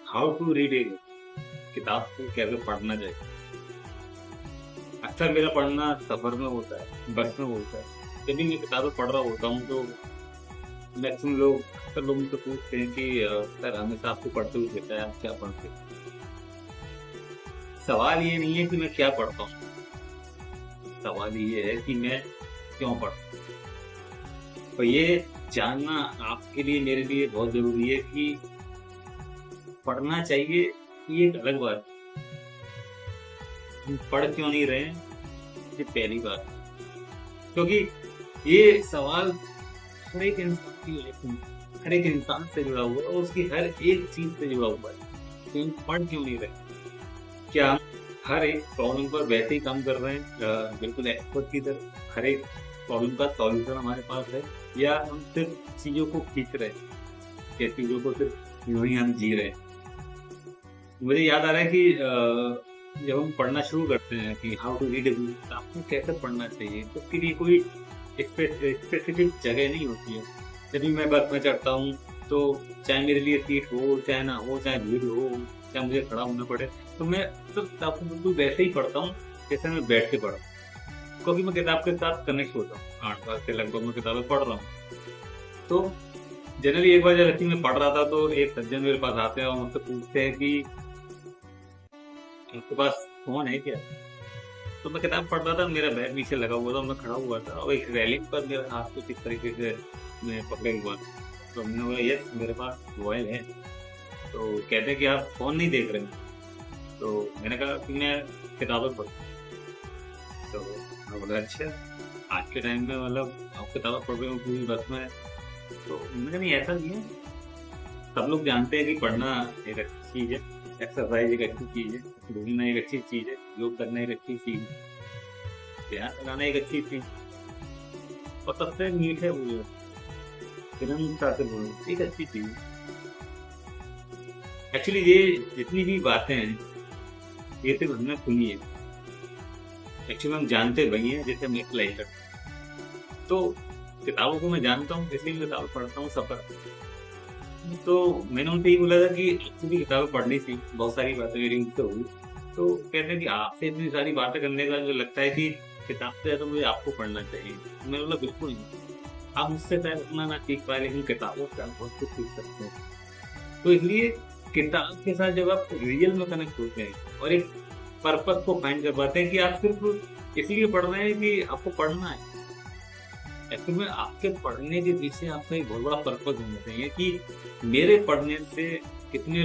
How to read ए किताब को कैसे पढ़ना चाहिए। अक्सर मेरा पढ़ना सफर में होता है, बस में होता है। जब भी मैं किताबें पढ़ रहा होता हूँ तो मैक्सिमम लोग अक्सर लोग मुझसे पूछते हैं कि सर हमेशा आपको पढ़ते हुए देखा है, आप क्या पढ़ते हैं? सवाल ये नहीं है कि मैं क्या पढ़ता हूँ, सवाल ये है कि मैं क्यों पढ़ता हूँ। और ये जानना आपके लिए मेरे लिए बहुत ज़रूरी है कि पढ़ना चाहिए, ये एक अलग बात है। हम पढ़ क्यों नहीं रहे हैं, ये पहली बात। क्योंकि ये सवाल हर एक इंसान की लाइफ में, हर एक इंसान से जुड़ा हुआ है और उसकी हर एक चीज़ से जुड़ा हुआ है। तो हम पढ़ क्यों नहीं रहे? क्या हम हर एक प्रॉब्लम पर वैसे ही काम कर रहे हैं बिल्कुल एक्सपर्ट की तरह? हर एक प्रॉब्लम का सॉल्यूशन हमारे पास है, या हम सिर्फ चीज़ों को खींच रहे हैं, या चीज़ों को सिर्फ यूँ ही हम जी रहे हैं? मुझे याद आ रहा है कि जब हम पढ़ना शुरू करते हैं कि how to read a book, आपको कैसे पढ़ना चाहिए, तो उसके लिए कोई स्पेसिफिक जगह नहीं होती है। जब भी मैं बस में चढ़ता हूँ तो चाहे मेरे लिए सीट हो चाहे ना हो, चाहे भीड़ हो, चाहे मुझे खड़ा होना पड़े, तो मैं तो किताब को बिल्कुल वैसे ही पढ़ता हूँ जैसे मैं बैठ के पढ़ता हूँ। क्योंकि मैं किताब के साथ कनेक्ट होता हूँ। 8 साल से लगभग मैं किताबें पढ़ रहा हूँ। तो जनरली एक बार जब ऐसे ही मैं पढ़ रहा था तो एक सज्जन मेरे पास आते हैं और मुझसे पूछते हैं कि आपके पास फ़ोन है क्या? तो मैं किताब पढ़ रहा था, मेरा बैग नीचे लगा हुआ था, मैं खड़ा हुआ था और एक रेलिंग पर मेरा हाथ कुछ इस तरीके से मैं पकड़े हुआ था। तो हमने बोला यस मेरे पास मोबाइल है। तो कहते हैं कि आप फ़ोन नहीं देख रहे हैं? तो मैंने कहा कि मैं किताबें पढ़ता हूँ। तो मैं बोला अच्छा, आज के टाइम में मतलब आप किताबें पढ़ रहे हो पूरी बस में? तो मैंने कहा नहीं ऐसा नहीं है। सब लोग जानते हैं कि पढ़ना एक अच्छी चीज़ है, एक्सरसाइज़ एक अच्छी चीज़ है, घूमना एक अच्छी चीज़ है, योग करना एक अच्छी चीज़ है, ध्यान लगाना एक अच्छी चीज़ और सबसे मीठे बोल विनम्रता से बोलना एक अच्छी चीज़ है। एक्चुअली ये जितनी भी बातें हैं, ये सिर्फ हमने सुनी है। एक्चुअली हम जानते वही हैं जैसे हम अप्लाई करते हैं। तो किताबों को मैं जानता हूँ इसलिए मैं किताबें पढ़ता हूँ सफ़र। तो मैंने उनसे ये बोला था कि आपको भी किताबें पढ़नी चाहिए, बहुत सारी बातें मेरी उनसे हुई। तो कहते हैं कि आपसे इतनी सारी बातें करने का जो लगता है कि किताब से ज़्यादा मुझे आपको पढ़ना चाहिए। मैंने बोला बिल्कुल नहीं, आप मुझसे शायद उतना ना सीख पाए लेकिन किताबों से आप बहुत कुछ सीख सकते हैं। तो इसलिए किताब के साथ जब आप रियल में कनेक्ट होते हैं और एक पर्पज़ को फाइंड कर पाते हैं कि आप सिर्फ़ इसलिए पढ़ रहे हैं कि आपको पढ़ना है। एक्चुअल में आपके पढ़ने के पीछे आपका एक बहुत बड़ा पर्पज़ होना चाहिए कि मेरे पढ़ने से कितने